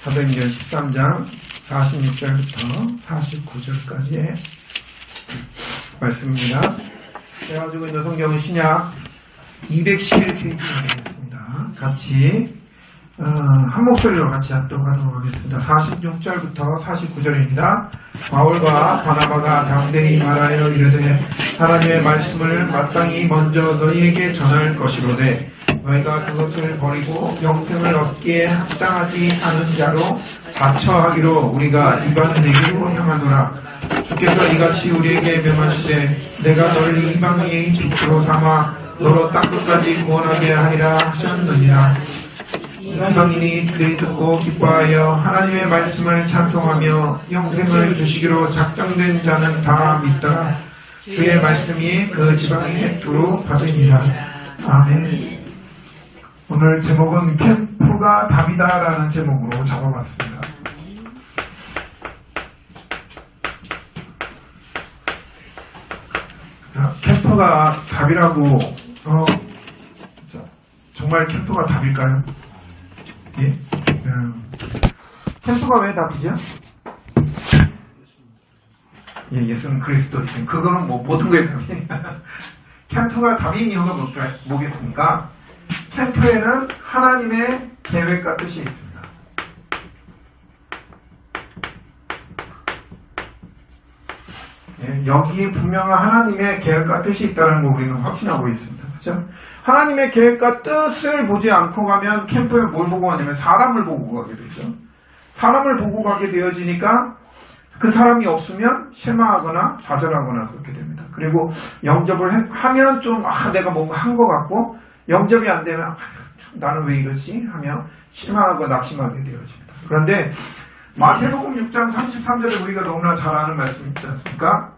사도행전 13장 46절부터 49절까지의 말씀입니다. 제가 가지고 있는 성경은 신약 211페이지가 되겠습니다. 같이 한 목소리로 같이 합독하도록 하겠습니다. 46절부터 49절입니다. 바울과 바나바가 담대히 말하여 이르되 하나님의 말씀을 마땅히 먼저 너희에게 전할 것이로되 너희가 그것을 버리고 영생을 얻기에 합당하지 않은 자로 자처하기로 우리가 이방인에게로 향하노라. 주께서 이같이 우리에게 명하시되 내가 너를 이방인의 주로 삼아 너로 땅끝까지 구원하게 하리라 하셨느니라. 이방인이 그를 듣고 기뻐하여 하나님의 말씀을 찬송하며 영생을 주시기로 작정된 자는 다 믿더라. 주의 말씀이 그 지방에 두루 퍼지니라. 아멘. 오늘 제목은 캠프가 답이다라는 제목으로 잡아봤습니다. 캠프가 답이라고 정말 캠프가 답일까요? 예? 캠프가 왜 답이죠? 예, 예수는 그리스도이신. 그거는 뭐 모든 거에 답이에요. 캠프가 답인 이유가 뭐겠습니까? 캠프에는 하나님의 계획과 뜻이 있습니다. 예, 여기에 분명한 하나님의 계획과 뜻이 있다는 거 우리는 확신하고 있습니다. 그렇죠? 하나님의 계획과 뜻을 보지 않고 가면 캠프에 뭘 보고 가냐면 사람을 보고 가게 되죠. 사람을 보고 가게 되어지니까 그 사람이 없으면 실망하거나 좌절하거나 그렇게 됩니다. 그리고 영접을 하면 좀 내가 뭔가 한 것 같고 영접이 안 되면 나는 왜 이러지? 하며 실망하고 낙심하게 되어집니다. 그런데 마태복음 6장 33절에 우리가 너무나 잘 아는 말씀이 있지 않습니까?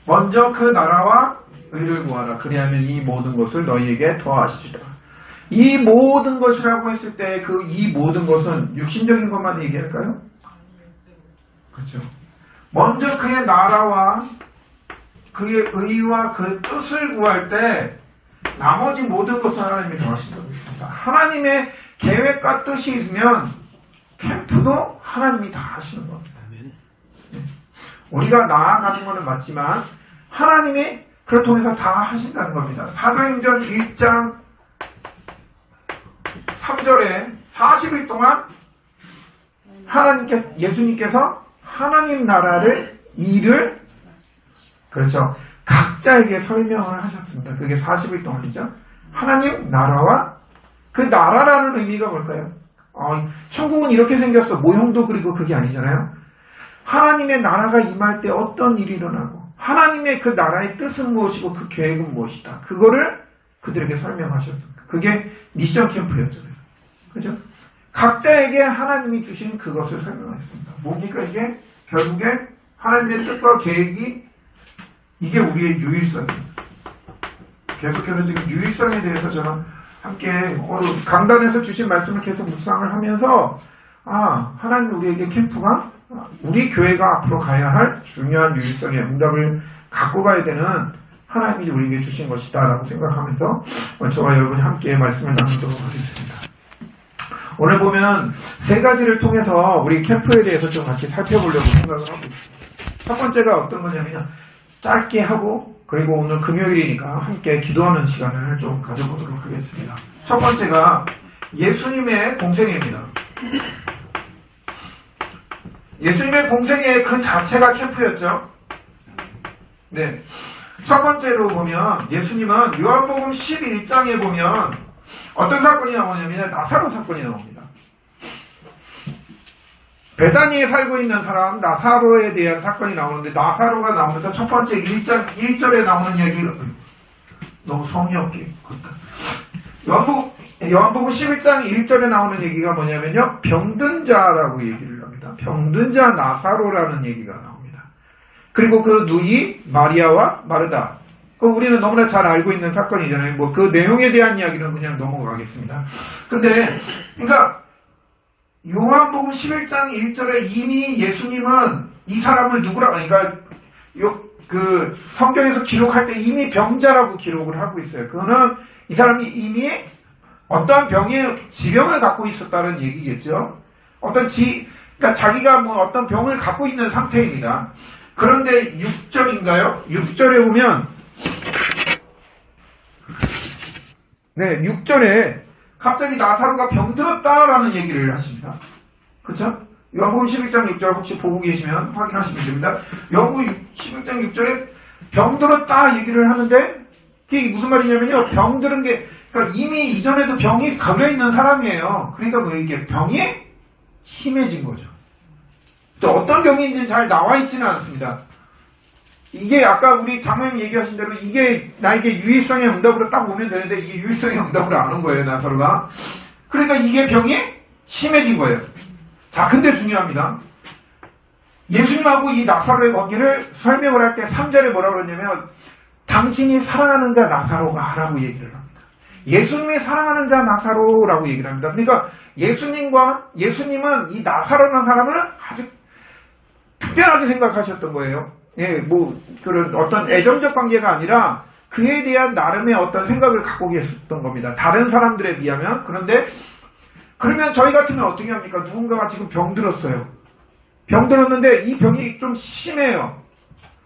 먼저 그 나라와 의를 구하라. 그리하면 이 모든 것을 너희에게 더하시리라. 이 모든 것이라고 했을 때 그 이 모든 것은 육신적인 것만 얘기할까요? 그렇죠. 먼저 그의 나라와 그의 의와 그 뜻을 구할 때 나머지 모든 것을 하나님이 더하신다고 했습니다. 하나님의 계획과 뜻이 있으면 캠프도 하나님이 다 하시는 겁니다. 우리가 나아가는 것은 맞지만 하나님이 그를 통해서 다 하신다는 겁니다. 사도행전 1장 3절에 40일 동안 예수님께서 하나님 나라를 일을 그렇죠. 각자에게 설명을 하셨습니다. 그게 40일 동안이죠. 하나님 나라와 그 나라라는 의미가 뭘까요? 천국은 이렇게 생겼어. 모형도 그리고 그게 아니잖아요. 하나님의 나라가 임할 때 어떤 일이 일어나고 하나님의 그 나라의 뜻은 무엇이고 그 계획은 무엇이다. 그거를 그들에게 설명하셨습니다. 그게 미션 캠프였잖아요. 그죠? 각자에게 하나님이 주신 그것을 설명하셨습니다. 뭡니까 이게? 결국에 하나님의 뜻과 계획이 이게 우리의 유일성입니다. 계속해서 지금 유일성에 대해서 저는 함께 강단에서 주신 말씀을 계속 묵상을 하면서 하나님 우리에게 캠프가 우리 교회가 앞으로 가야 할 중요한 유일성의 응답을 갖고 가야 되는 하나님이 우리에게 주신 것이다 라고 생각하면서 저와 여러분이 함께 말씀을 나누도록 하겠습니다. 오늘 보면 세 가지를 통해서 우리 캠프에 대해서 좀 같이 살펴보려고 생각을 하고 있습니다. 첫 번째가 어떤 거냐면 짧게 하고 그리고 오늘 금요일이니까 함께 기도하는 시간을 좀 가져보도록 하겠습니다. 첫 번째가 예수님의 공생애입니다. 예수님의 공생애 그 자체가 캠프였죠. 네. 첫 번째로 보면 예수님은 요한복음 11장에 보면 어떤 사건이 나오냐면 나사로 사건이 나옵니다. 베다니에 살고 있는 사람 나사로에 대한 사건이 나오는데 나사로가 나오면서 첫 번째 1장 1절에 나오는 얘기가 너무 성의 없게 요한복음 11장 1절에 나오는 얘기가 뭐냐면요. 병든 자라고 얘기를 합니다. 병든 자 나사로라는 얘기가 나옵니다. 그리고 그 누이 마리아와 마르다. 우리는 너무나 잘 알고 있는 사건이잖아요. 그 내용에 대한 이야기는 그냥 넘어가겠습니다. 근데 그러니까 요한복음 11장 1절에 이미 예수님은 이 사람을 그러니까 그 성경에서 기록할 때 이미 병자라고 기록을 하고 있어요. 그거는 이 사람이 이미 어떠한 지병을 갖고 있었다는 얘기겠죠. 그러니까 자기가 뭐 어떤 병을 갖고 있는 상태입니다. 그런데 6절인가요? 6절에 보면, 네, 6절에 갑자기 나사로가 병들었다라는 얘기를 하십니다. 그쵸? 요한복음 11장 6절 혹시 보고 계시면 확인하시면 됩니다. 요한복음 11장 6절에 병들었다 얘기를 하는데, 그게 무슨 말이냐면요. 병들은 게, 그러니까 이미 이전에도 병이 걸려있는 사람이에요. 그러니까 뭐 이게 병이 심해진 거죠. 또 어떤 병인지는 잘 나와 있지는 않습니다. 이게 아까 우리 장모님 얘기하신 대로 이게 나에게 유일성의 응답으로 딱 오면 되는데 이게 유일성의 응답으로 안 온 거예요, 나사로가. 그러니까 이게 병이 심해진 거예요. 자, 근데 중요합니다. 예수님하고 이 나사로의 관계를 설명을 할 때 3절에 뭐라고 그러냐면 당신이 사랑하는 자 나사로가 라고 얘기를 합니다. 예수님이 사랑하는 자 나사로라고 얘기를 합니다. 그러니까 예수님은 이 나사로라는 사람을 아주 특별하게 생각하셨던 거예요. 예, 뭐 그런 어떤 애정적 관계가 아니라 그에 대한 나름의 어떤 생각을 갖고 계셨던 겁니다. 다른 사람들에 비하면. 그런데 그러면 저희 같으면 어떻게 합니까? 누군가가 지금 병들었어요. 병들었는데 이 병이 좀 심해요.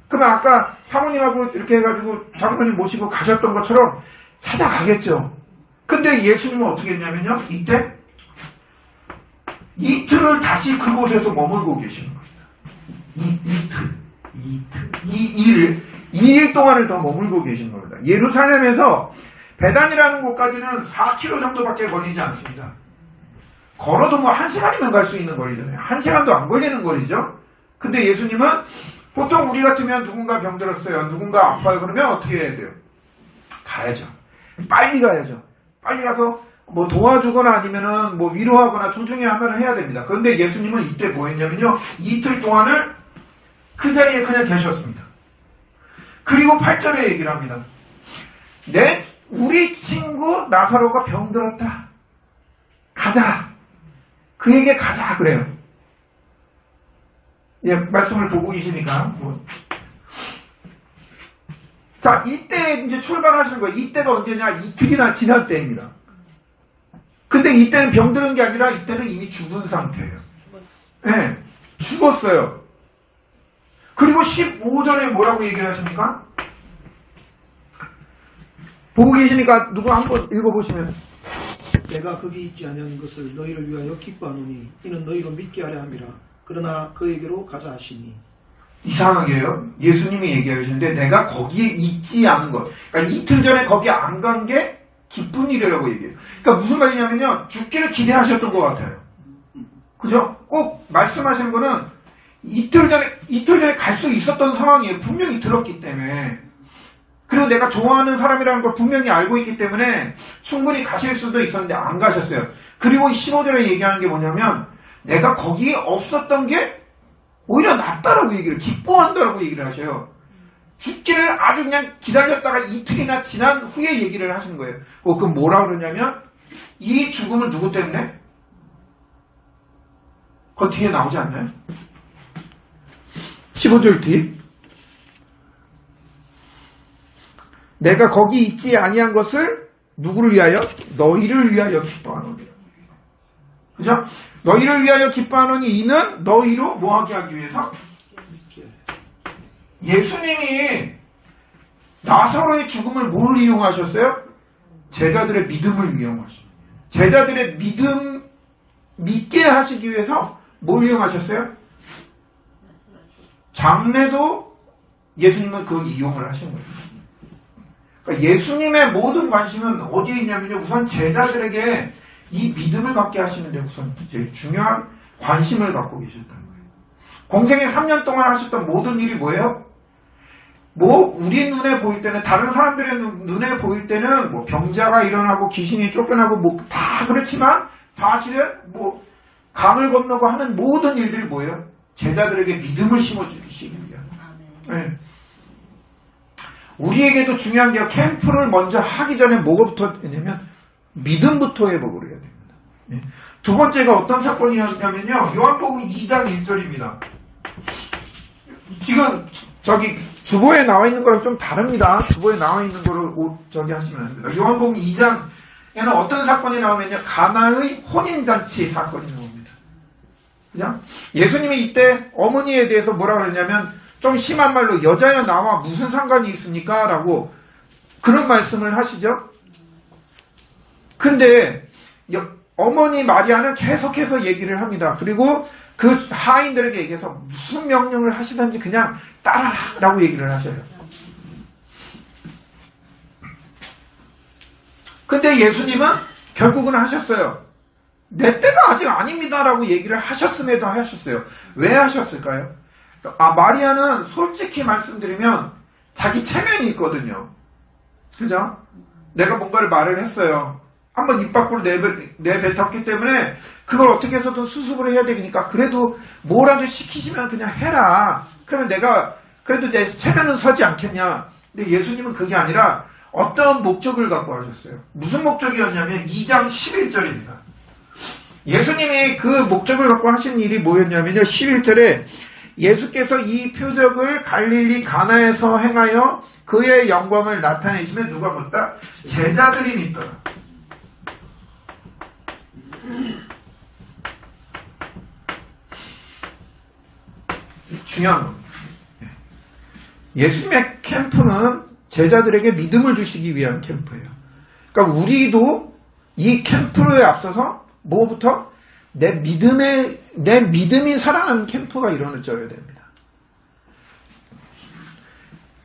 그러면 아까 사모님하고 이렇게 해가지고 장모님 모시고 가셨던 것처럼 찾아가겠죠. 근데 예수님은 어떻게 했냐면요. 이때 이틀을 다시 그곳에서 머물고 계시는 겁니다. 이 일 동안을 더 머물고 계시는 겁니다. 예루살렘에서 베단이라는 곳까지는 4km 정도밖에 걸리지 않습니다. 걸어도 뭐 1시간이면 갈 수 있는 거리잖아요. 1시간도 안 걸리는 거리죠. 근데 예수님은 보통 우리 같으면 누군가 병들었어요. 누군가 아파요. 그러면 어떻게 해야 돼요? 가야죠. 빨리 가야죠. 빨리 가서 뭐 도와주거나 아니면은 뭐 위로하거나 둘 중에 하나를 해야 됩니다. 그런데 예수님은 이때 뭐 했냐면요. 이틀 동안을 그 자리에 그냥 계셨습니다. 그리고 8절에 얘기를 합니다. 우리 친구 나사로가 병들었다. 가자. 그에게 가자 그래요. 예, 말씀을 보고 계시니까. 자, 이때 이제 출발하시는 거예요. 이때가 언제냐? 이틀이나 지난 때입니다. 근데 이때는 병드는 게 아니라 이때는 이미 죽은 상태예요. 네, 죽었어요. 그리고 15절에 뭐라고 얘기를 하십니까? 보고 계시니까 누구 한번 읽어보시면. 내가 거기 있지 아니한 것을 너희를 위하여 기뻐하노니 이는 너희로 믿게 하려 함이라. 그러나 그에게로 가자 하시니. 이상하게요. 예수님이 얘기하시는데 내가 거기에 있지 않은 것. 그러니까 이틀 전에 거기 안 간 게 기쁜 일이라고 얘기해요. 그러니까 무슨 말이냐면요. 죽기를 기대하셨던 것 같아요. 그죠? 꼭 말씀하시는 거는 이틀 전에 갈 수 있었던 상황이에요. 분명히 들었기 때문에. 그리고 내가 좋아하는 사람이라는 걸 분명히 알고 있기 때문에 충분히 가실 수도 있었는데 안 가셨어요. 그리고 15절에 얘기하는 게 뭐냐면 내가 거기에 없었던 게 오히려 낫다라고 기뻐한다라고 얘기를 하셔요. 죽기를 아주 그냥 기다렸다가 이틀이나 지난 후에 얘기를 하신 거예요. 그럼 뭐라 그러냐면 이 죽음을 누구 때문에? 그 뒤에 나오지 않나요? 15절 뒤. 내가 거기 있지 아니한 것을 누구를 위하여? 너희를 위하여 기뻐하노니. 그죠? 너희를 위하여 기뻐하노니 이는 너희로 뭐하게 하기 위해서? 예수님이 나사로의 죽음을 뭘 이용하셨어요? 제자들의 믿음을 이용하셨어요. 제자들의 믿게 하시기 위해서 뭘 이용하셨어요? 장례도 예수님은 그걸 이용을 하신 거예요. 그러니까 예수님의 모든 관심은 어디에 있냐면요. 우선 제자들에게 이 믿음을 갖게 하시는데 우선 제일 중요한 관심을 갖고 계셨다는 거예요. 공생애 3년 동안 하셨던 모든 일이 뭐예요? 우리 눈에 보일 때는, 다른 사람들의 눈에 보일 때는 병자가 일어나고 귀신이 쫓겨나고 다 그렇지만 사실은 강을 건너고 하는 모든 일들이 뭐예요? 제자들에게 믿음을 심어주시기 위한. 네. 우리에게도 중요한 게 캠프를 먼저 하기 전에 뭐부터 했냐면 믿음부터 회복을 해야 됩니다. 네. 두 번째가 어떤 사건이었냐면요. 요한복음 2장 1절입니다. 지금 저기 주보에 나와 있는 거랑 좀 다릅니다. 주보에 나와 있는 거를 하시면 안 됩니다. 요한복음 2장 얘는 어떤 사건이 나오면요. 가나의 혼인잔치 사건이 나옵니다. 그죠? 예수님이 이때 어머니에 대해서 뭐라 그러냐면 좀 심한 말로 여자여 나와 무슨 상관이 있습니까? 라고 그런 말씀을 하시죠. 근데 어머니 마리아는 계속해서 얘기를 합니다. 그리고 그 하인들에게 얘기해서 무슨 명령을 하시든지 그냥 따라라 라고 얘기를 하셔요. 근데 예수님은 결국은 하셨어요. 내 때가 아직 아닙니다 라고 얘기를 하셨음에도 하셨어요. 왜 하셨을까요? 마리아는 솔직히 말씀드리면 자기 체면이 있거든요. 그죠? 내가 뭔가를 말을 했어요. 한번 입 밖으로 내뱉었기 때문에 그걸 어떻게 해서든 수습을 해야 되니까 그래도 뭐라도 시키시면 그냥 해라. 그러면 내가 그래도 내 체면은 서지 않겠냐. 근데 예수님은 그게 아니라 어떤 목적을 갖고 하셨어요. 무슨 목적이었냐면 2장 11절입니다. 예수님이 그 목적을 갖고 하신 일이 뭐였냐면요. 11절에 예수께서 이 표적을 갈릴리 가나에서 행하여 그의 영광을 나타내시면 누가 묻다? 제자들이 믿더라. 중요한 겁니다. 예수님의 캠프는 제자들에게 믿음을 주시기 위한 캠프예요. 그러니까 우리도 이 캠프에 앞서서 뭐부터? 내 믿음이 살아나는 캠프가 이루어져야 됩니다.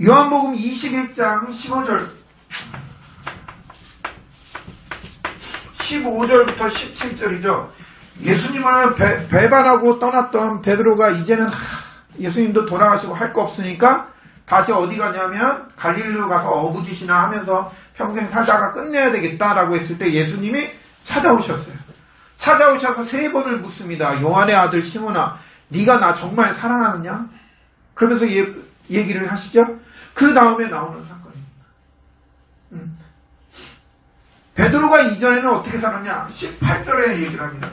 요한복음 21장 15절부터 17절이죠. 예수님을 배반하고 떠났던 베드로가 이제는 예수님도 돌아가시고 할 거 없으니까 다시 어디 가냐면 갈릴리로 가서 어부짓이나 하면서 평생 살다가 끝내야 되겠다라고 했을 때 예수님이 찾아오셨어요. 찾아오셔서 3번을 묻습니다. 요한의 아들 시몬아, 네가 나 정말 사랑하느냐? 그러면서 얘기를 하시죠. 그 다음에 나오는 사건입니다. 베드로가 이전에는 어떻게 살았냐? 18절에 얘기를 합니다.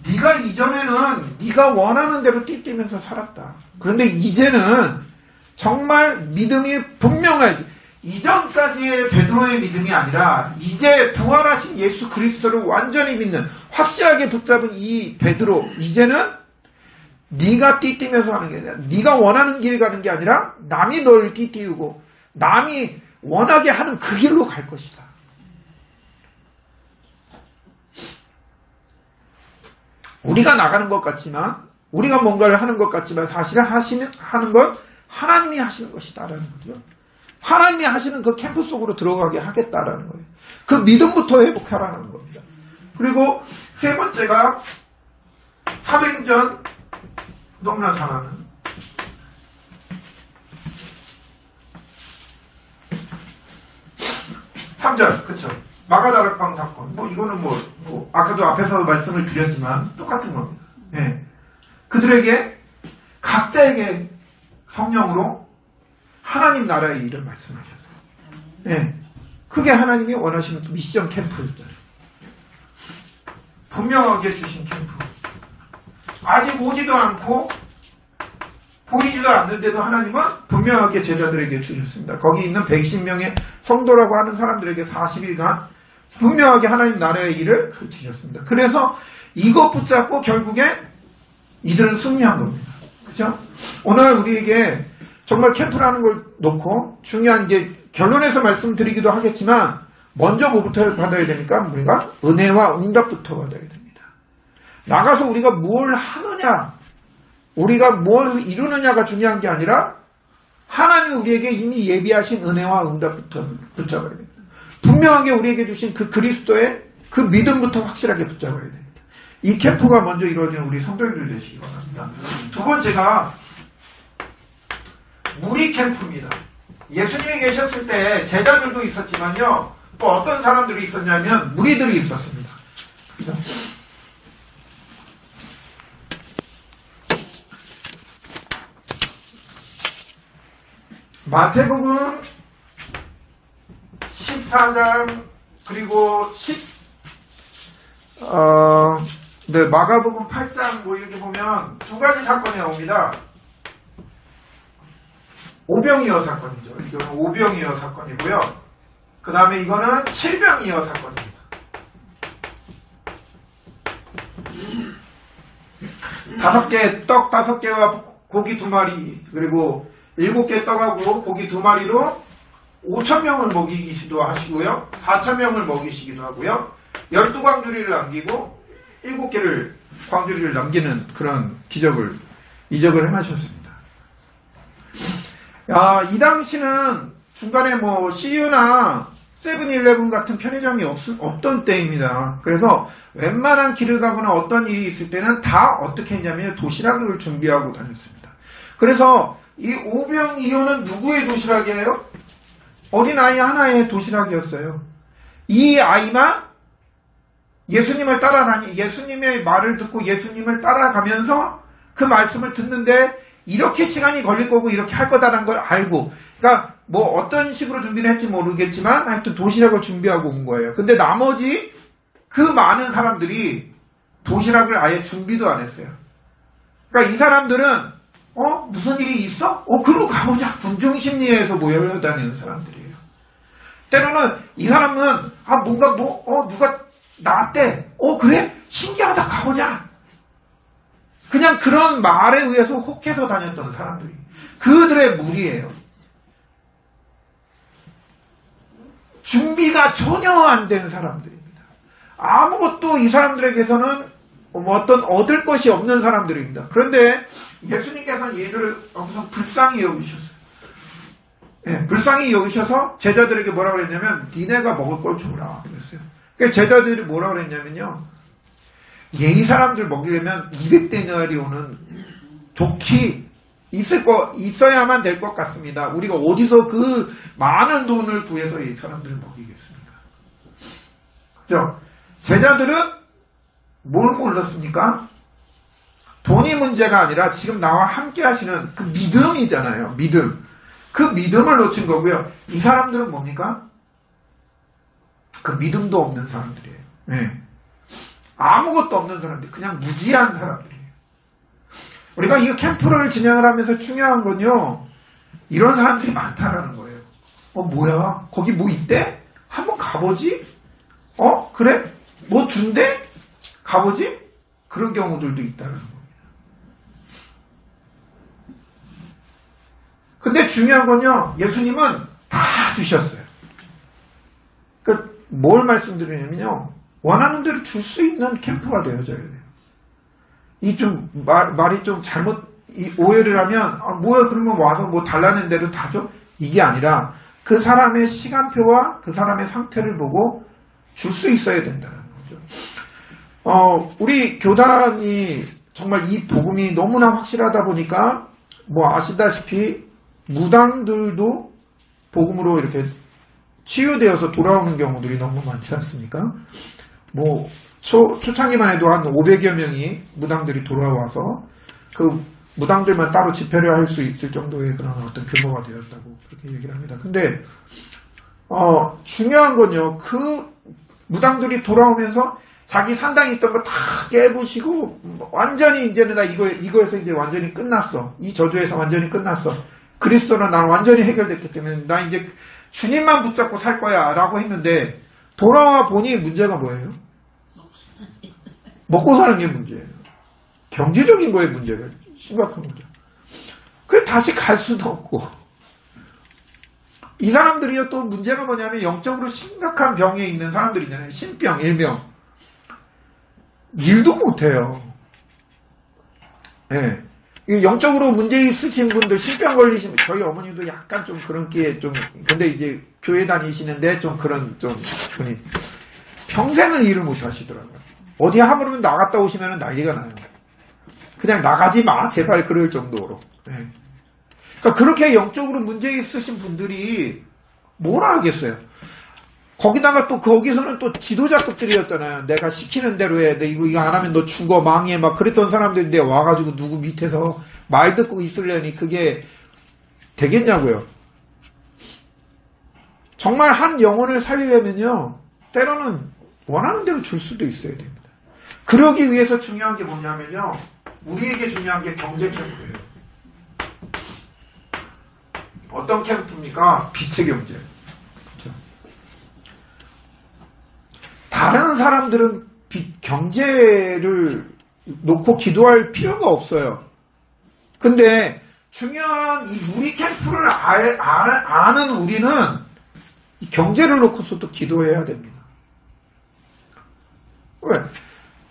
네가 이전에는 네가 원하는 대로 띠뛰면서 살았다. 그런데 이제는 정말 믿음이 분명하지. 이전까지의 베드로의 믿음이 아니라 이제 부활하신 예수 그리스도를 완전히 믿는 확실하게 붙잡은 이 베드로, 이제는 네가 띠뛰면서 하는 게 아니라 네가 원하는 길 가는 게 아니라 남이 널 띠뛰고 남이 원하게 하는 그 길로 갈 것이다. 우리가 나가는 것 같지만 우리가 뭔가를 하는 것 같지만 사실은 하는 것 하나님이 하시는 것이다라는 거죠. 하나님이 하시는 그 캠프 속으로 들어가게 하겠다라는 거예요. 그 믿음부터 회복하라는 겁니다. 그리고 세 번째가 사도행전 너무나 잘 아는 3절, 그쵸? 마가다락방 사건. 이거는 아까도 앞에서 말씀을 드렸지만 똑같은 겁니다. 예. 그들에게 각자에게 성령으로 하나님 나라의 일을 말씀하셨어요. 예. 그게 하나님이 원하시는 미션 캠프였잖아요. 분명하게 주신 캠프. 아직 오지도 않고 보이지도 않는데도 하나님은 분명하게 제자들에게 주셨습니다. 거기 있는 110명의 성도라고 하는 사람들에게 40일간 분명하게 하나님 나라의 일을 가르치셨습니다. 그래서 이것 붙잡고 결국에 이들은 승리한 겁니다. 그죠? 오늘 우리에게 정말 캠프라는 걸 놓고 중요한 이제 결론에서 말씀드리기도 하겠지만 먼저 뭐부터 받아야 되니까 우리가 은혜와 응답부터 받아야 됩니다. 나가서 우리가 뭘 하느냐, 우리가 뭘 이루느냐가 중요한 게 아니라 하나님이 우리에게 이미 예비하신 은혜와 응답부터 붙잡아야 됩니다. 분명하게 우리에게 주신 그 그리스도의 그 믿음부터 확실하게 붙잡아야 됩니다. 이 캠프가 먼저 이루어지는 우리 성도님들 되시기 바랍니다. 두 번째가 무리 캠프입니다. 예수님이 계셨을 때 제자들도 있었지만요, 또 어떤 사람들이 있었냐면 무리들이 있었습니다. 그죠? 마태복음 14장 그리고 마가복음 8장 이렇게 보면 두 가지 사건이 나옵니다. 오병이어 사건이죠. 이거는 오병이어 사건이고요. 그 다음에 이거는 칠병이어 사건입니다. 떡 5개와 고기 2마리, 그리고 7개 떡하고 고기 2마리로 5,000명을 먹이기도 하시고요. 4,000명을 먹이시기도 하고요. 12광주리를 남기고 7개를 광주리를 남기는 그런 이적을 행하셨습니다. 이 당시는 중간에 뭐 CU나 세븐일레븐 같은 편의점이 없던 때입니다. 그래서 웬만한 길을 가거나 어떤 일이 있을 때는 다 어떻게 했냐면 도시락을 준비하고 다녔습니다. 그래서 이 오병이어는 누구의 도시락이에요? 어린아이 하나의 도시락이었어요. 이 아이만 예수님의 말을 듣고 예수님을 따라가면서 그 말씀을 듣는데 이렇게 시간이 걸릴 거고 이렇게 할 거다라는 걸 알고, 그러니까 뭐 어떤 식으로 준비를 했지 모르겠지만 하여튼 도시락을 준비하고 온 거예요. 근데 나머지 그 많은 사람들이 도시락을 아예 준비도 안 했어요. 그러니까 이 사람들은 무슨 일이 있어? 그리로 가보자. 군중심리에서 모여다니는 사람들이에요. 때로는 이 사람은 뭔가 누가 나왔대. 그래? 신기하다. 가보자. 그냥 그런 말에 의해서 혹해서 다녔던 사람들이 그들의 무리예요. 준비가 전혀 안 된 사람들입니다. 아무것도 이 사람들에게서는 어떤 얻을 것이 없는 사람들입니다. 그런데 예수님께서는 얘들을 엄청 불쌍히 여기셨어요. 불쌍히 여기셔서 제자들에게 뭐라 그랬냐면 니네가 먹을 걸 줘라 그랬어요. 그러니까 제자들이 뭐라 그랬냐면요, 이 사람들 먹이려면 200데나리온은 좋게 있어야만 될 것 같습니다. 우리가 어디서 그 많은 돈을 구해서 이 사람들을 먹이겠습니까? 그죠? 제자들은 뭘 몰랐습니까? 돈이 문제가 아니라 지금 나와 함께 하시는 그 믿음이잖아요. 믿음. 그 믿음을 놓친 거고요. 이 사람들은 뭡니까? 그 믿음도 없는 사람들이에요. 네. 아무것도 없는 사람들, 그냥 무지한 사람들이에요. 우리가 이 캠프를 진행을 하면서 중요한 건요, 이런 사람들이 많다라는 거예요. 뭐야? 거기 뭐 있대? 한번 가보지? 그래? 뭐 준대? 가보지? 그런 경우들도 있다는 겁니다. 근데 중요한 건요, 예수님은 다 주셨어요. 그러니까 뭘 말씀드리냐면요, 원하는 대로 줄 수 있는 캠프가 되어져야 돼요. 말이 좀 오해를 하면, 뭐야, 그러면 와서 뭐 달라는 대로 다 줘? 이게 아니라 그 사람의 시간표와 그 사람의 상태를 보고 줄 수 있어야 된다는 거죠. 우리 교단이 정말 이 복음이 너무나 확실하다 보니까, 뭐 아시다시피 무당들도 복음으로 이렇게 치유되어서 돌아오는 경우들이 너무 많지 않습니까? 뭐 초창기만 해도 한 500여 명이 무당들이 돌아와서 그 무당들만 따로 집회를 할 수 있을 정도의 그런 어떤 규모가 되었다고 그렇게 얘기를 합니다. 근데 중요한 건요, 그 무당들이 돌아오면서 자기 산당에 있던 거 다 깨부시고 완전히 이제는 나 이거에서 이제 완전히 끝났어. 이 저주에서 완전히 끝났어. 그리스도는 나는 완전히 해결됐기 때문에 나 이제 주님만 붙잡고 살 거야 라고 했는데 돌아와 보니 문제가 뭐예요? 먹고 사는 게 문제예요. 경제적인 거에 문제가 심각한 거죠. 그게 다시 갈 수도 없고, 이 사람들이요 또 문제가 뭐냐면 영적으로 심각한 병에 있는 사람들이잖아요. 신병, 일병. 일도 못해요. 예. 영적으로 문제 있으신 분들, 신병 걸리신, 저희 어머니도 약간 좀 그런 게 좀, 근데 이제 교회 다니시는데 좀 그런 분이 평생은 일을 못 하시더라고요. 어디 하물며 나갔다 오시면 난리가 나요. 그냥 나가지 마, 제발 그럴 정도로. 네. 그러니까 그렇게 영적으로 문제 있으신 분들이 뭘 하겠어요? 거기다가 또 거기서는 또 지도자급들이었잖아요. 내가 시키는 대로 해. 내 이거 안 하면 너 죽어, 망해. 막 그랬던 사람들인데 와가지고 누구 밑에서 말 듣고 있으려니 그게 되겠냐고요. 정말 한 영혼을 살리려면요, 때로는 원하는 대로 줄 수도 있어야 됩니다. 그러기 위해서 중요한 게 뭐냐면요, 우리에게 중요한 게 경제 캠프예요. 어떤 캠프입니까? 빛의 경제. 그렇죠? 다른 사람들은 경제를 놓고 기도할 필요가 없어요. 근데 중요한 이 무리 캠프를 아는 우리는 이 경제를 놓고서도 기도해야 됩니다. 왜?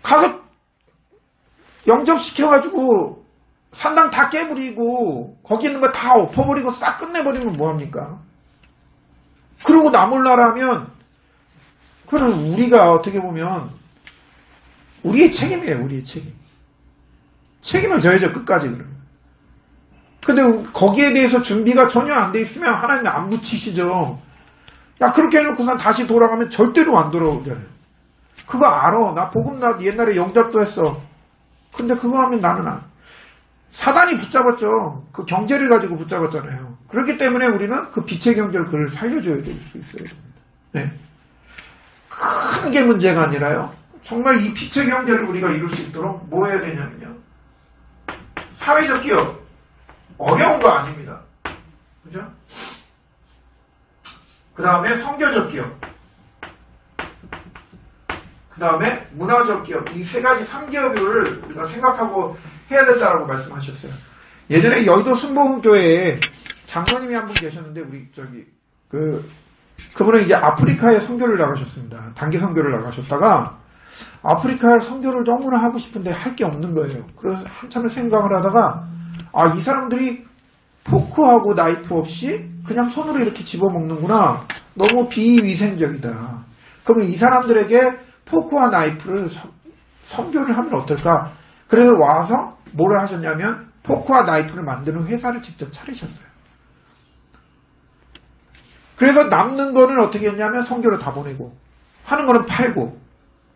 가서 영접시켜가지고 산당 다 깨버리고 거기 있는 거 다 엎어버리고 싹 끝내버리면 뭐합니까? 그러고 나 몰라라 하면 그건 우리가 어떻게 보면 우리의 책임이에요. 우리의 책임. 책임을 져야죠. 끝까지 그러면. 근데 거기에 대해서 준비가 전혀 안 돼 있으면 하나님이 안 붙이시죠. 야 그렇게 해놓고선 다시 돌아가면 절대로 안 돌아오잖아요. 그거 알아. 나 복음 나 옛날에 영접도 했어. 근데 그거 하면 나는 사단이 붙잡았죠. 그 경제를 가지고 붙잡았잖아요. 그렇기 때문에 우리는 그 빛의 경제를 그걸 살려줘야 될 수 있어야 됩니다. 네. 큰 게 문제가 아니라요. 정말 이 빛의 경제를 우리가 이룰 수 있도록 뭐 해야 되냐면요. 사회적 기업. 어려운 거 아닙니다. 그죠? 그 다음에 선교적 기업. 그 다음에 문화적 기업. 이 세 가지 3기업을 우리가 생각하고 해야 된다라고 말씀하셨어요. 예전에 여의도 순복음교회에 장로님이 한 분 계셨는데, 우리, 그분은 이제 아프리카에 선교를 나가셨습니다. 단기 선교를 나가셨다가, 아프리카 선교를 너무나 하고 싶은데 할 게 없는 거예요. 그래서 한참을 생각을 하다가, 이 사람들이 포크하고 나이프 없이 그냥 손으로 이렇게 집어먹는구나. 너무 비위생적이다. 그러면 이 사람들에게 포크와 나이프를 선교를 하면 어떨까? 그래서 와서 뭐를 하셨냐면 포크와 나이프를 만드는 회사를 직접 차리셨어요. 그래서 남는 거는 어떻게 했냐면 선교로 다 보내고 하는 거는 팔고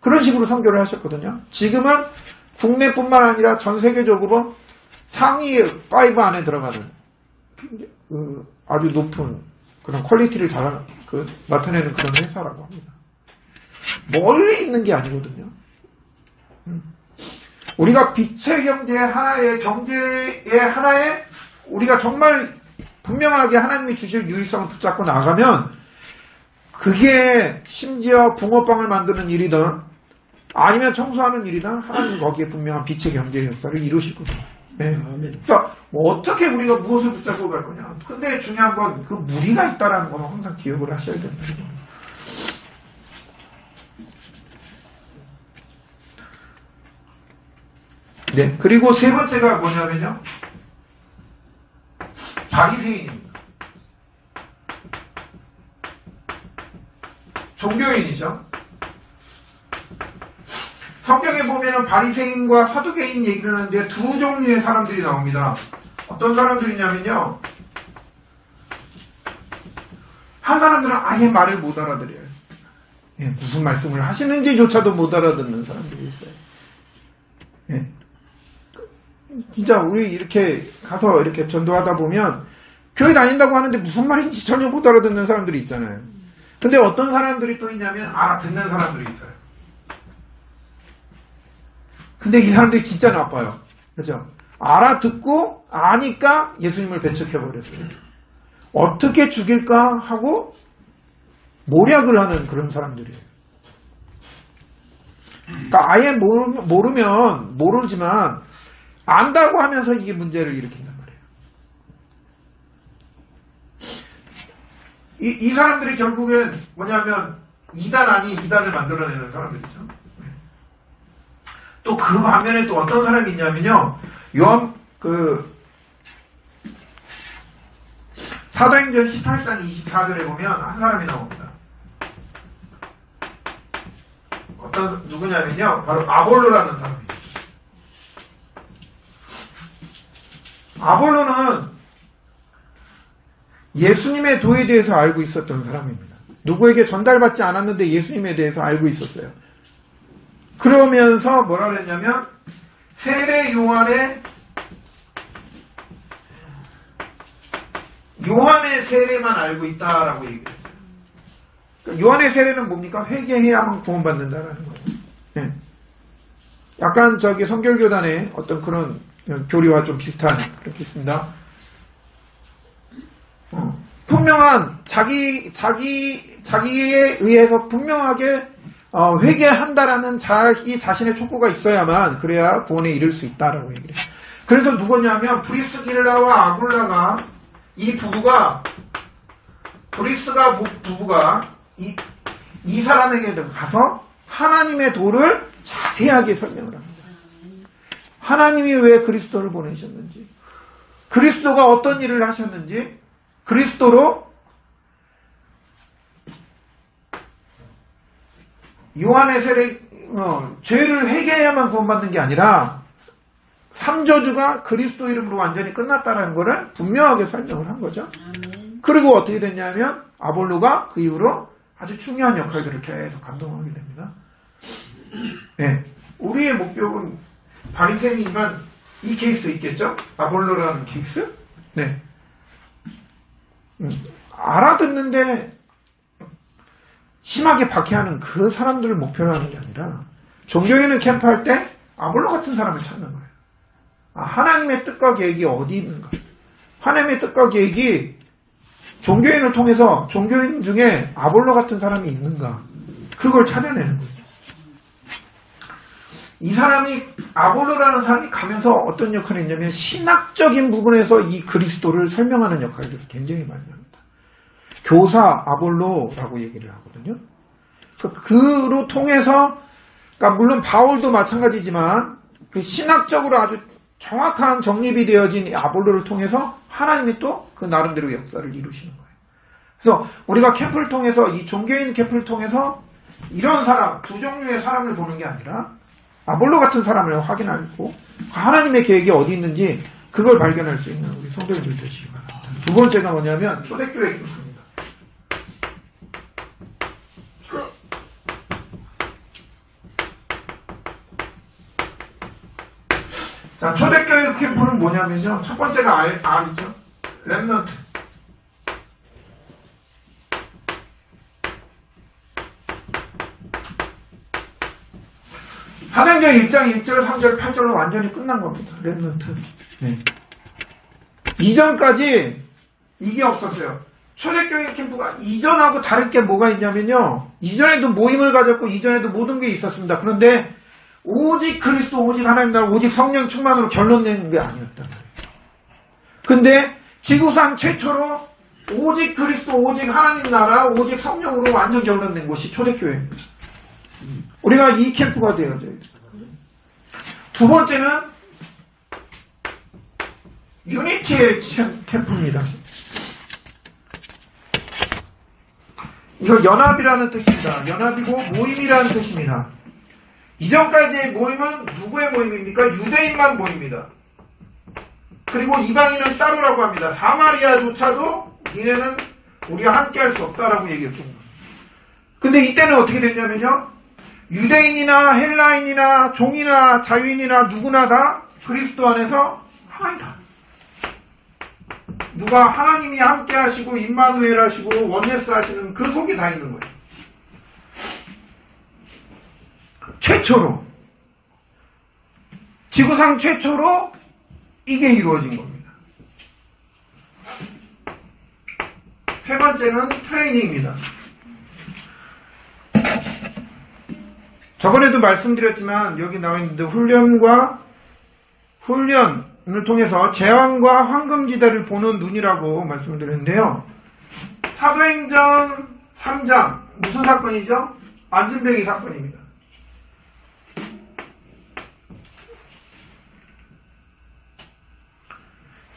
그런 식으로 선교를 하셨거든요. 지금은 국내뿐만 아니라 전 세계적으로 상위 5 안에 들어가는 아주 높은 그런 퀄리티를 잘 나타내는 그런 회사라고 합니다. 멀리 있는 게 아니거든요. 우리가 빛의 경제의 하나의 경제의 하나의 우리가 정말 분명하게 하나님이 주실 유일성을 붙잡고 나가면 그게 심지어 붕어빵을 만드는 일이든 아니면 청소하는 일이든 하나님 거기에 분명한 빛의 경제의 역사를 이루실 겁니다. 네. 그러니까 뭐 어떻게 우리가 무엇을 붙잡고 갈 거냐. 근데 중요한 건 그 무리가 있다라는 건 항상 기억을 하셔야 됩니다. 네. 그리고 세 번째가 뭐냐면요. 바리새인입니다. 종교인이죠. 성경에 보면 바리새인과 사두개인 얘기를 하는데 두 종류의 사람들이 나옵니다. 어떤 사람들이냐면요. 한 사람들은 아예 말을 못 알아들어요. 예, 무슨 말씀을 하시는지조차도 못 알아듣는 사람들이 있어요. 예. 진짜 우리 이렇게 가서 이렇게 전도하다 보면 교회 다닌다고 하는데 무슨 말인지 전혀 못 알아듣는 사람들이 있잖아요. 근데 어떤 사람들이 또 있냐면 알아듣는 사람들이 있어요. 근데 이 사람들이 진짜 나빠요. 그죠? 알아듣고 아니까 예수님을 배척해버렸어요. 어떻게 죽일까 하고 모략을 하는 그런 사람들이에요. 그러니까 아예 모르면 모르지만 안다고 하면서 이게 문제를 일으킨단 말이에요. 이 사람들이 결국엔 뭐냐면 이단 아닌 이단을 만들어내는 사람들이죠. 또 그 반면에 또 어떤 사람이 있냐면요. 사도행전 18장 24절에 보면 한 사람이 나옵니다. 누구냐면요. 바로 아볼로라는 사람이에요. 아볼로는 예수님의 도에 대해서 알고 있었던 사람입니다. 누구에게 전달받지 않았는데 예수님에 대해서 알고 있었어요. 그러면서 뭐라 그랬냐면 세례 요한의 세례만 알고 있다라고 얘기했어요. 그러니까 요한의 세례는 뭡니까? 회개해야만 구원받는다라는 거예요. 네. 약간 성결교단의 어떤 그런 교리와 좀 비슷한 그렇게 있습니다. 분명한 자기에 의해서 분명하게 회개한다라는 자기 자신의 촉구가 있어야만 그래야 구원에 이를 수 있다라고 얘기를 해요. 그래서 누구냐면 브리스길라와 아굴라가 이 부부가 부부가 이 사람에게 가서 하나님의 도를 자세하게 설명을 합니다. 하나님이 왜 그리스도를 보내셨는지, 그리스도가 어떤 일을 하셨는지, 그리스도로 요한의 세례 죄를 회개해야만 구원받는 게 아니라 삼저주가 그리스도 이름으로 완전히 끝났다는 것을 분명하게 설명을 한 거죠. 그리고 어떻게 됐냐면 아볼로가 그 이후로 아주 중요한 역할들을 계속 감당하게 됩니다. 네, 우리의 목표는 바리새인이지만 이 케이스 있겠죠? 아볼로라는 케이스? 네. 알아듣는데 심하게 박해하는 그 사람들을 목표로 하는 게 아니라 종교인을 캠프할 때 아볼로 같은 사람을 찾는 거예요. 하나님의 뜻과 계획이 어디 있는가? 하나님의 뜻과 계획이 종교인을 통해서 종교인 중에 아볼로 같은 사람이 있는가? 그걸 찾아내는 거죠. 이 사람이 아볼로라는 사람이 가면서 어떤 역할을 했냐면 신학적인 부분에서 이 그리스도를 설명하는 역할들을 굉장히 많이 합니다. 교사 아볼로라고 얘기를 하거든요. 그로 통해서 그러니까 물론 바울도 마찬가지지만 그 신학적으로 아주 정확한 정립이 되어진 이 아볼로를 통해서 하나님이 또 그 나름대로 역사를 이루시는 거예요. 그래서 우리가 캠프를 통해서 이 종교인 캠프를 통해서 이런 사람, 두 종류의 사람을 보는 게 아니라 아볼로 같은 사람을 확인하고 하나님의 계획이 어디 있는지 그걸 발견할 수 있는 우리 성도님들 되시기 바랍니다. 두 번째가 뭐냐면 초대교회 캠프입니다. 자, 초대교회 캠프는 뭐냐면요. 첫 번째가 R이죠. 렘넌트. 사도행전 1장 1절, 3절, 8절로 완전히 끝난 겁니다. 렘넌트. 네. 이전까지 이게 없었어요. 초대교회 캠프가 이전하고 다를 게 뭐가 있냐면요. 이전에도 모임을 가졌고 이전에도 모든 게 있었습니다. 그런데 오직 그리스도, 오직 하나님 나라, 오직 성령 충만으로 결론 내는 게 아니었단 말이에요. 근데 지구상 최초로 오직 그리스도, 오직 하나님 나라, 오직 성령으로 완전 결론 낸 곳이 초대교회입니다. 우리가 이 캠프가 되어져야 돼요. 두 번째는 유니티의 캠프입니다. 이거 연합이라는 뜻입니다. 연합이고 모임이라는 뜻입니다. 이전까지의 모임은 누구의 모임입니까? 유대인만 모입니다. 그리고 이방인은 따로라고 합니다. 사마리아조차도 니네는 우리와 함께 할 수 없다라고 얘기했죠. 근데 이때는 어떻게 됐냐면요. 유대인이나 헬라인이나 종이나 자유인이나 누구나 다 그리스도 안에서 하나이다. 누가 하나님이 함께 하시고 임마누엘 하시고 원네스 하시는 그 속에 다 있는 거예요. 최초로 지구상 최초로 이게 이루어진 겁니다. 세 번째는 트레이닝입니다. 저번에도 말씀드렸지만 여기 나와 있는데 훈련을 통해서 재앙과 황금지대를 보는 눈이라고 말씀을 드렸는데요. 사도행전 3장 무슨 사건이죠? 안진뱅이 사건입니다.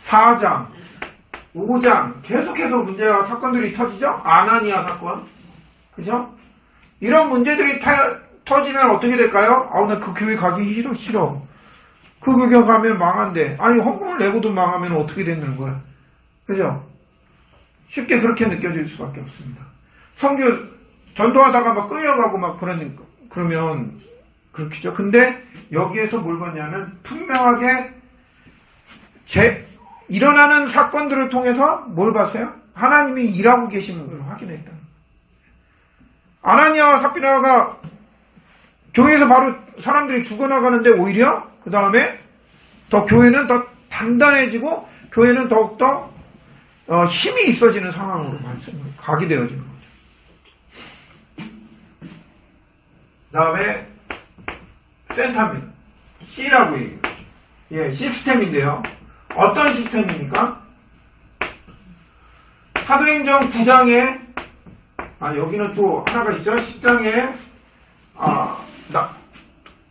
4장, 5장 계속해서 문제와 사건들이 터지죠? 아나니아 사건. 그죠? 이런 문제들이 터지면 어떻게 될까요? 나 그 교회 가기 싫어. 그 교회 가면 망한대. 아니, 헌금을 내고도 망하면 어떻게 되는 거야? 그죠? 쉽게 그렇게 느껴질 수밖에 없습니다. 선교 전도하다가 막 끌려가고 막 그러면 그렇겠죠. 근데 여기에서 뭘 봤냐면 분명하게 일어나는 사건들을 통해서 뭘 봤어요? 하나님이 일하고 계시는 걸 확인했다. 아나니아와 삽비라가 교회에서 바로 사람들이 죽어나가는데 오히려 그 다음에 더 교회는 더 단단해지고 교회는 더욱더 힘이 있어지는 상황으로 가게 되어지는 거죠. 그 다음에 센터입니다. C라고 얘기해요. 예, 시스템인데요. 어떤 시스템입니까? 사도행전 9장에 여기는 또 하나가 있죠. 10장에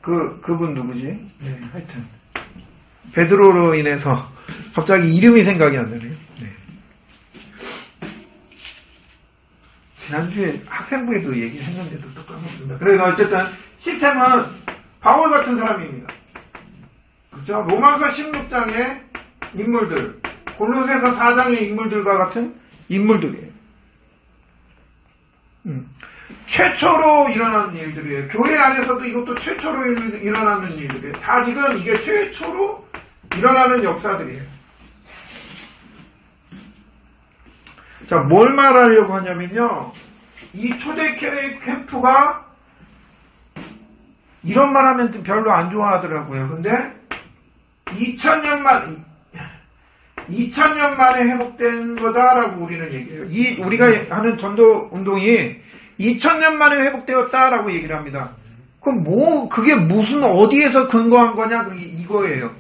그분 누구지? 네, 하여튼 베드로로 인해서 갑자기 이름이 생각이 안 나네요. 네. 지난주에 학생부에도 얘기했는데도 또 까먹습니다. 그래서 어쨌든 시스템은 바울 같은 사람입니다. 그렇죠? 로마서 16장의 인물들, 골로새서 4장의 인물들과 같은 인물들이에요. 최초로 일어나는 일들이에요. 교회 안에서도 이것도 최초로 일어나는 일들이에요. 다 지금 이게 최초로 일어나는 역사들이에요. 자, 뭘 말하려고 하냐면요. 이 초대교회 캠프가 이런 말 하면 별로 안 좋아하더라고요. 근데 2000년 만에 회복된 거다라고 우리는 얘기해요. 우리가 하는 전도 운동이 2000년 만에 회복되었다라고 얘기를 합니다. 그럼 그게 무슨 어디에서 근거한 거냐? 이거예요.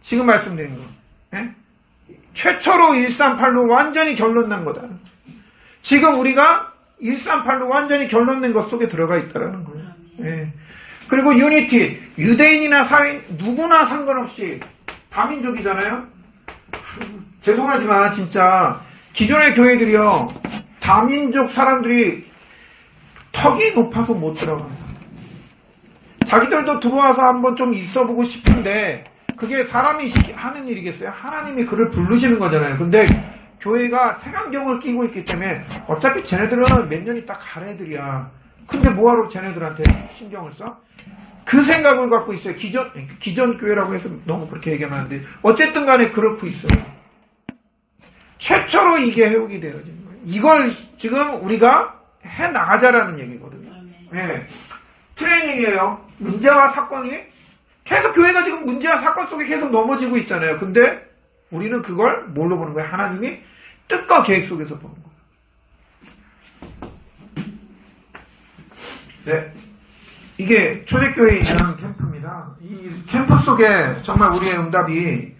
지금 말씀드린 거. 예? 최초로 138로 완전히 결론난 거다. 지금 우리가 138로 완전히 결론낸 것 속에 들어가 있다라는 거예요. 예. 그리고 유니티, 유대인이나 사인 누구나 상관없이 다민족이잖아요. 죄송하지만 진짜 기존의 교회들이요, 다민족 사람들이 턱이 높아서 못 들어가요. 자기들도 들어와서 한번 좀 있어보고 싶은데 그게 사람이 하는 일이겠어요? 하나님이 그를 부르시는 거잖아요. 근데 교회가 색안경을 끼고 있기 때문에 어차피 쟤네들은 몇 년 있다 갈 애들이야. 근데 뭐하러 쟤네들한테 신경을 써? 그 생각을 갖고 있어요. 기존 교회라고 해서 너무 그렇게 얘기하면 안 돼. 어쨌든 간에 그렇고 있어요. 최초로 이게 회복이 되어지는 거예요. 이걸 지금 우리가 해 나가자라는 얘기거든요. 네. 트레이닝이에요. 문제와 사건이 계속 교회가 지금 문제와 사건 속에 계속 넘어지고 있잖아요. 근데 우리는 그걸 뭘로 보는 거예요? 하나님이 뜻과 계획 속에서 보는 거예요. 네. 이게 초대교회에 있는 캠프입니다. 이 캠프 속에 정말 우리의 응답이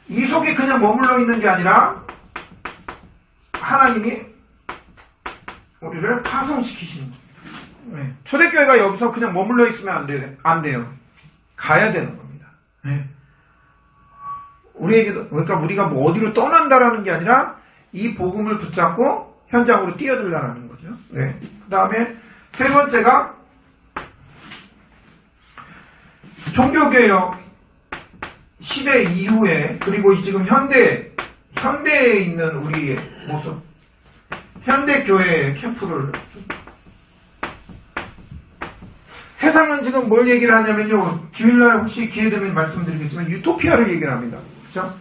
이 속에 그냥 머물러 있는 게 아니라 하나님이 우리를 파송시키시는 겁니다. 네. 초대교회가 여기서 그냥 머물러 있으면 안 돼요. 가야 되는 겁니다. 네. 그러니까 우리가 뭐 어디로 떠난다라는 게 아니라 이 복음을 붙잡고 현장으로 뛰어들라는 거죠. 네. 그 다음에 세 번째가 종교개혁 시대 이후에, 그리고 지금 현대에 있는 우리의 모습, 현대교회 캠프를, 세상은 지금 뭘 얘기를 하냐면요, 주일날 혹시 기회 되면 말씀드리겠지만 유토피아를 얘기를 합니다. 그렇죠?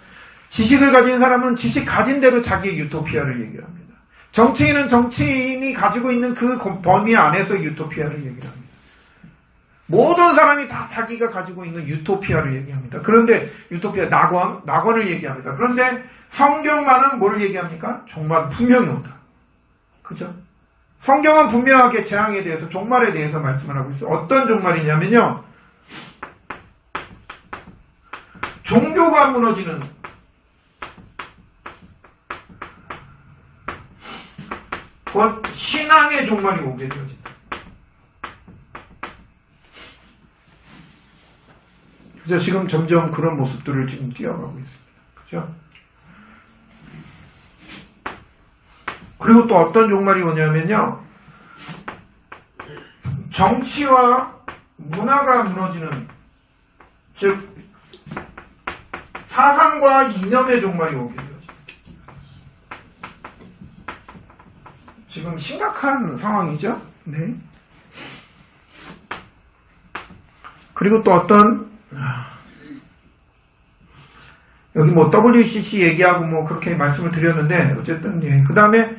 지식을 가진 사람은 지식 가진 대로 자기의 유토피아를 얘기를 합니다. 정치인은 정치인이 가지고 있는 그 범위 안에서 유토피아를 얘기를 합니다. 모든 사람이 다 자기가 가지고 있는 유토피아를 얘기합니다. 그런데 유토피아, 낙원을 얘기합니다. 그런데 성경만은 뭘 얘기합니까? 종말은 분명히 온다. 그죠? 성경은 분명하게 재앙에 대해서, 종말에 대해서 말씀을 하고 있어요. 어떤 종말이냐면요, 종교가 무너지는, 곧 신앙의 종말이 오게 되어진다. 그래서 지금 점점 그런 모습들을 지금 띄어가고 있습니다. 그죠? 그리고 또 어떤 종말이 오냐면요, 정치와 문화가 무너지는, 즉 사상과 이념의 종말이 오게 되어집니다. 지금 심각한 상황이죠. 네. 그리고 또 어떤, 여기 뭐 WCC 얘기하고 뭐 그렇게 말씀을 드렸는데, 어쨌든 예. 그 다음에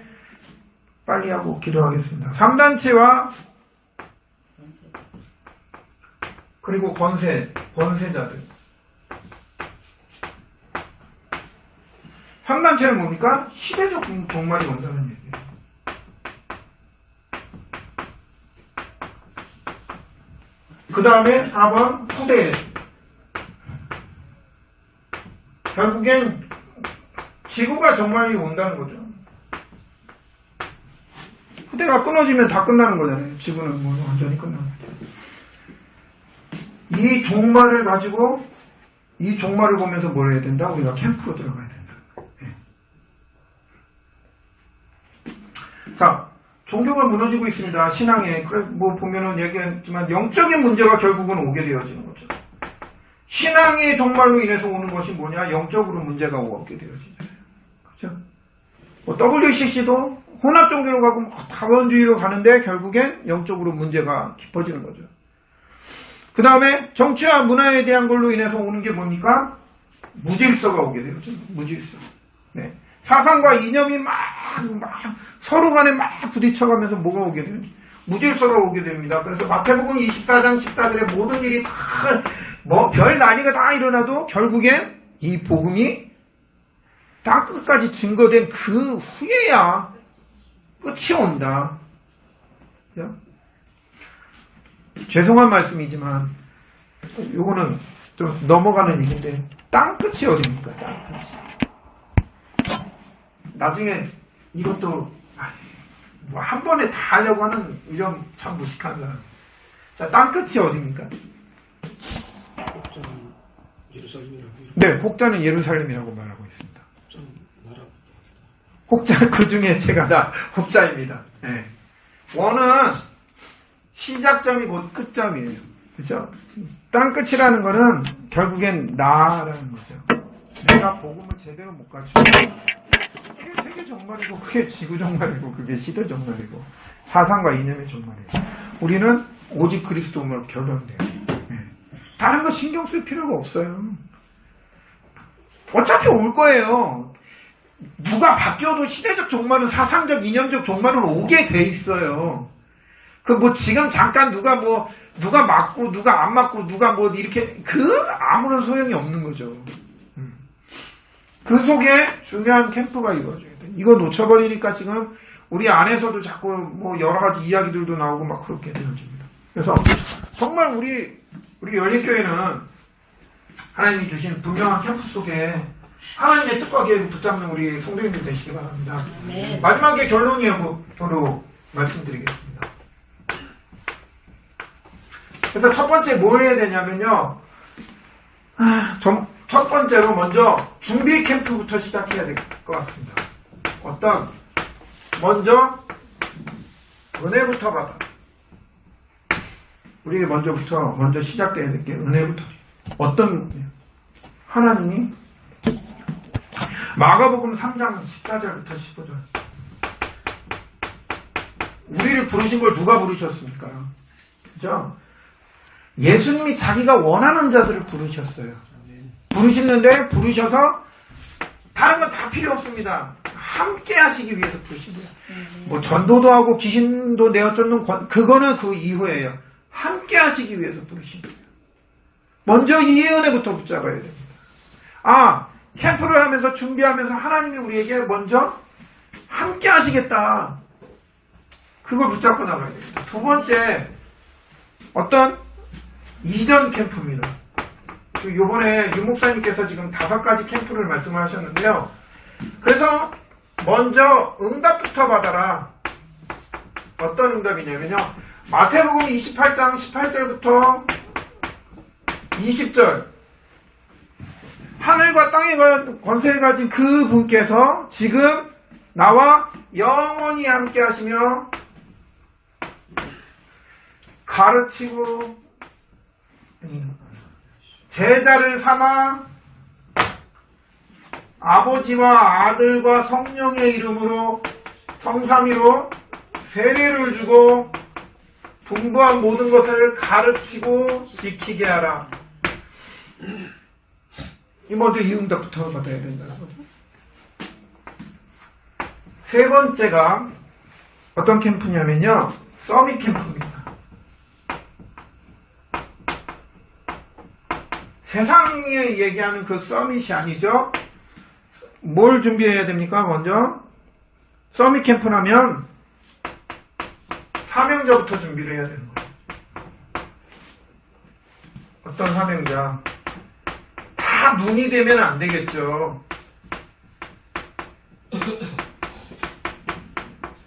빨리 하고 기도하겠습니다. 3단체와 그리고 권세자들. 3단체는 뭡니까? 시대적 종말이 온다는 얘기예요. 그 다음에 4번 후대. 결국엔 지구가 정말이 온다는 거죠. 후대가 끊어지면 다 끝나는 거잖아요. 지구는 뭐 완전히 끝나는 거죠. 이 종말을 가지고 이 종말을 보면서 뭘 해야 된다? 우리가 캠프로 들어가야 된다. 네. 자, 종교가 무너지고 있습니다. 신앙에. 그래, 뭐 보면은 얘기했지만 영적인 문제가 결국은 오게 되어지는 거죠. 신앙의 종말로 인해서 오는 것이 뭐냐? 영적으로 문제가 오게 되어지잖아요. 그죠? 뭐 WCC도 혼합 종교로 가고 뭐 다원주의로 가는데 결국엔 영적으로 문제가 깊어지는 거죠. 그 다음에 정치와 문화에 대한 걸로 인해서 오는 게 뭡니까? 무질서가 오게 되죠. 무질서. 네. 사상과 이념이 막 서로 간에 막 부딪혀가면서 뭐가 오게 돼요? 무질서가 오게 됩니다. 그래서 마태복음 24장 14절에 모든 일이 다 뭐 별 난리가 다 일어나도 결국엔 이 복음이 땅 끝까지 증거된 그 후에야 끝이 온다. 그죠? 죄송한 말씀이지만 요거는 좀 넘어가는 얘기인데 땅 끝이 어딥니까? 땅 끝이. 나중에 이것도 뭐 한 번에 다 하려고 하는 이런 참 무식한 사람. 자, 땅 끝이 어딥니까? 복자는 예루살렘이라고. 네, 복자는 예루살렘이라고 말하고 있습니다. 나라. 혹자 그 중에 제가 다 혹자입니다. 네. 원은 시작점이 곧 끝점이에요. 그죠? 땅 끝이라는 거는 결국엔 나라는 거죠. 내가 복음을 제대로 못 가르치면 그게 세계 정말이고 그게 지구 정말이고 그게 시대 정말이고 사상과 이념의 정말이에요. 우리는 오직 그리스도로 결론돼요. 네. 다른 거 신경 쓸 필요가 없어요. 어차피 올 거예요. 누가 바뀌어도 시대적 종말은 사상적 이념적 종말은 오게 돼 있어요. 그 뭐 지금 잠깐 누가 맞고 누가 안 맞고 누가 뭐 이렇게 아무런 소용이 없는 거죠. 그 속에 중요한 캠프가 이루어져야 돼. 이거 놓쳐버리니까 지금 우리 안에서도 자꾸 뭐 여러 가지 이야기들도 나오고 막 그렇게 되어집니다. 그래서 정말 우리 열린교회는 하나님이 주신 분명한 캠프 속에 하나님의 뜻과 계획을 붙잡는 우리 성도님들 되시기 바랍니다. 네. 마지막에 결론이라고 말씀드리겠습니다. 그래서 첫 번째 뭘 해야 되냐면요. 첫 번째로 먼저 준비 캠프부터 시작해야 될 것 같습니다. 먼저 은혜부터 받아. 우리에게 먼저 시작돼야 될 게 은혜부터. 어떤 하나님이 마가복음 3장 14절부터 15절. 우리를 부르신 걸 누가 부르셨습니까? 그죠? 예수님이 자기가 원하는 자들을 부르셨어요. 부르셔서 다른 건 다 필요 없습니다. 함께 하시기 위해서 부르신 거예요. 뭐 전도도 하고 귀신도 내어쫓는 그거는 그 이후예요. 함께 하시기 위해서 부르신 거예요. 먼저 이 은혜부터 붙잡아야 됩니다. 캠프를 하면서 준비하면서 하나님이 우리에게 먼저 함께 하시겠다. 그걸 붙잡고 나가야 됩니다. 두 번째, 이전 캠프입니다. 요번에 유 목사님께서 지금 5가지 캠프를 말씀을 하셨는데요. 그래서 먼저 응답부터 받아라. 어떤 응답이냐면요. 마태복음 28장 18절부터 20절. 하늘과 땅의 권세를 가진 그 분께서 지금 나와 영원히 함께 하시며 가르치고 제자를 삼아 아버지와 아들과 성령의 이름으로 성삼위로 세례를 주고 분부한 모든 것을 가르치고 지키게 하라. 먼저 이 응답부터 받아야 된다는 거죠. 세 번째가 어떤 캠프냐면요. 서밋 캠프입니다. 세상에 얘기하는 그 서밋이 아니죠. 뭘 준비해야 됩니까? 먼저 서밋 캠프라면 사명자부터 준비를 해야 되는 거예요. 어떤 사명자. 다 눈이 되면 안 되겠죠.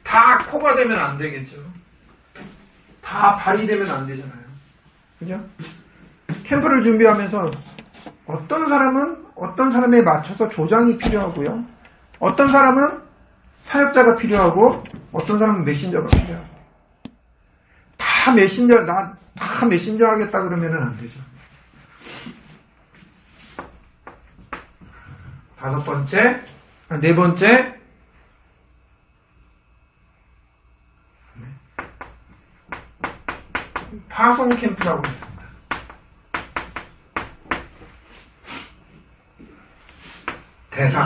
다 코가 되면 안 되겠죠. 다 발이 되면 안 되잖아요. 그죠? 캠프를 준비하면서 어떤 사람은 어떤 사람에 맞춰서 조장이 필요하고요. 어떤 사람은 사역자가 필요하고 어떤 사람은 메신저가 필요하고. 다 메신저 하겠다 그러면은 안 되죠. 4번째, 파송 캠프라고 했습니다. 대상.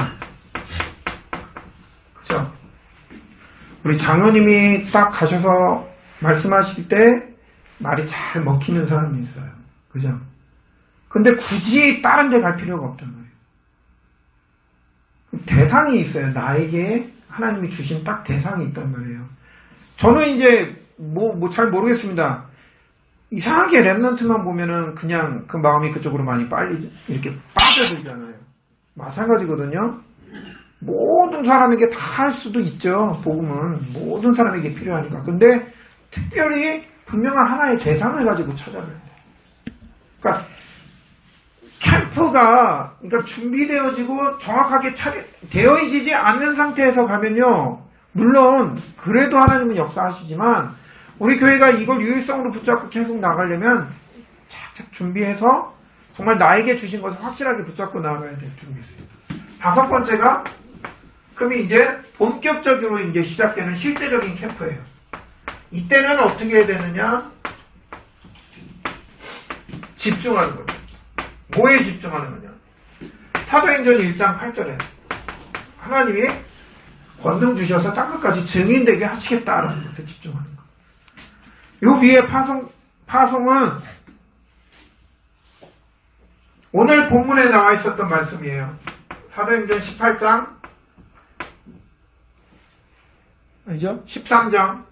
그죠? 우리 장로님이 딱 가셔서 말씀하실 때 말이 잘 먹히는 사람이 있어요. 그죠? 근데 굳이 다른 데 갈 필요가 없단 말이에요. 대상이 있어요. 나에게 하나님이 주신 딱 대상이 있단 말이에요. 저는 이제 잘 모르겠습니다. 이상하게 랩넌트만 보면은 그냥 그 마음이 그쪽으로 많이 빨리 이렇게 빠져들잖아요. 마찬가지거든요. 모든 사람에게 다 할 수도 있죠. 복음은 모든 사람에게 필요하니까. 근데 특별히 분명한 하나의 대상을 가지고 찾아가야 돼요. 그러니까 캠프가 그러니까 준비되어지고 정확하게 되어지지 않는 상태에서 가면요. 물론 그래도 하나님은 역사하시지만 우리 교회가 이걸 유일성으로 붙잡고 계속 나가려면 착착 준비해서 정말 나에게 주신 것을 확실하게 붙잡고 나가야 될 필요가 있어요. 5번째가 그럼 이제 본격적으로 이제 시작되는 실제적인 캠프예요. 이때는 어떻게 해야 되느냐? 집중하는 거예요. 뭐에 집중하는 거냐? 사도행전 1장 8절에 하나님이 권능 주셔서 땅끝까지 증인되게 하시겠다라는 것에 집중하는 거예요. 요 위에 파송은 오늘 본문에 나와 있었던 말씀이에요. 사도행전 18장 아니죠? 13장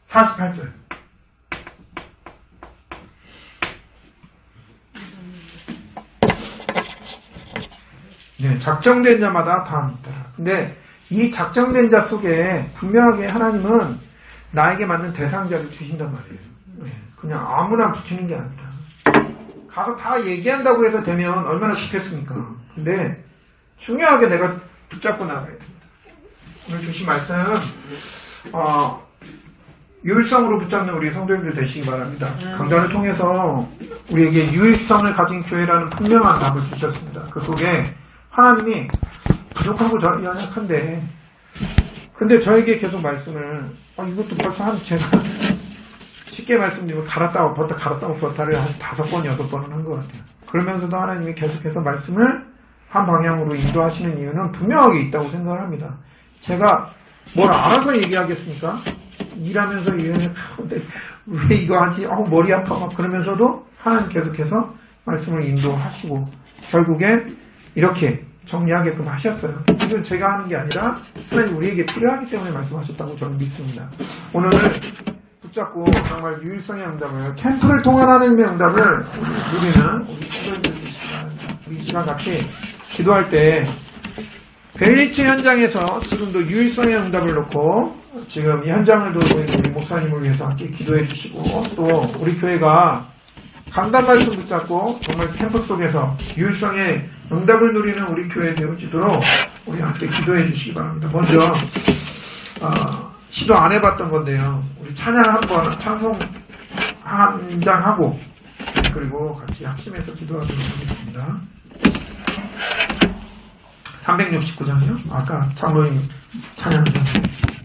48절. 네, 작정된 자마다 다음이 있더라. 근데 이 작정된 자 속에 분명하게 하나님은 나에게 맞는 대상자를 주신단 말이에요. 네, 그냥 아무나 붙이는 게 아니라 가서 다 얘기한다고 해서 되면 얼마나 좋겠습니까? 근데 중요하게 내가 붙잡고 나가야 됩니다. 오늘 주신 말씀은 유일성으로 붙잡는 우리 성도님들 되시기 바랍니다. 강단을 통해서 우리에게 유일성을 가진 교회라는 분명한 답을 주셨습니다. 그 속에 하나님이 부족하고 연약한데 근데 저에게 계속 말씀을 이것도 벌써 제가 쉽게 말씀드리면 갈았다 엎었다를 한 5번, 6번은 한 것 같아요. 그러면서도 하나님이 계속해서 말씀을 한 방향으로 인도하시는 이유는 분명하게 있다고 생각을 합니다. 제가 뭘 알아서 얘기하겠습니까? 일하면서 왜 이거 하지? 머리 아파 막 그러면서도 하나님 계속해서 말씀을 인도하시고 결국에 이렇게 정리하게끔 하셨어요. 이건 제가 하는 게 아니라 하나님 우리에게 필요하기 때문에 말씀하셨다고 저는 믿습니다. 오늘 붙잡고 정말 유일성의 응답을 캠프를 통한 하나님의 응답을 누리는 우리 친구들 우리 시간 같이 기도할 때 벨리츠 현장에서 지금도 유일성의 응답을 놓고 지금 이 현장을 돌고 있는 우리 목사님을 위해서 함께 기도해 주시고 또 우리 교회가 강단 말씀 붙잡고 정말 캠프 속에서 유일성의 응답을 누리는 우리 교회 되어지도록 우리 함께 기도해 주시기 바랍니다. 먼저 시도 안 해봤던 건데요. 우리 찬양 한번 찬송 한 장 하고 그리고 같이 합심해서 기도하도록 하겠습니다. 369장이요? 아까 장로님 찬양하셨는데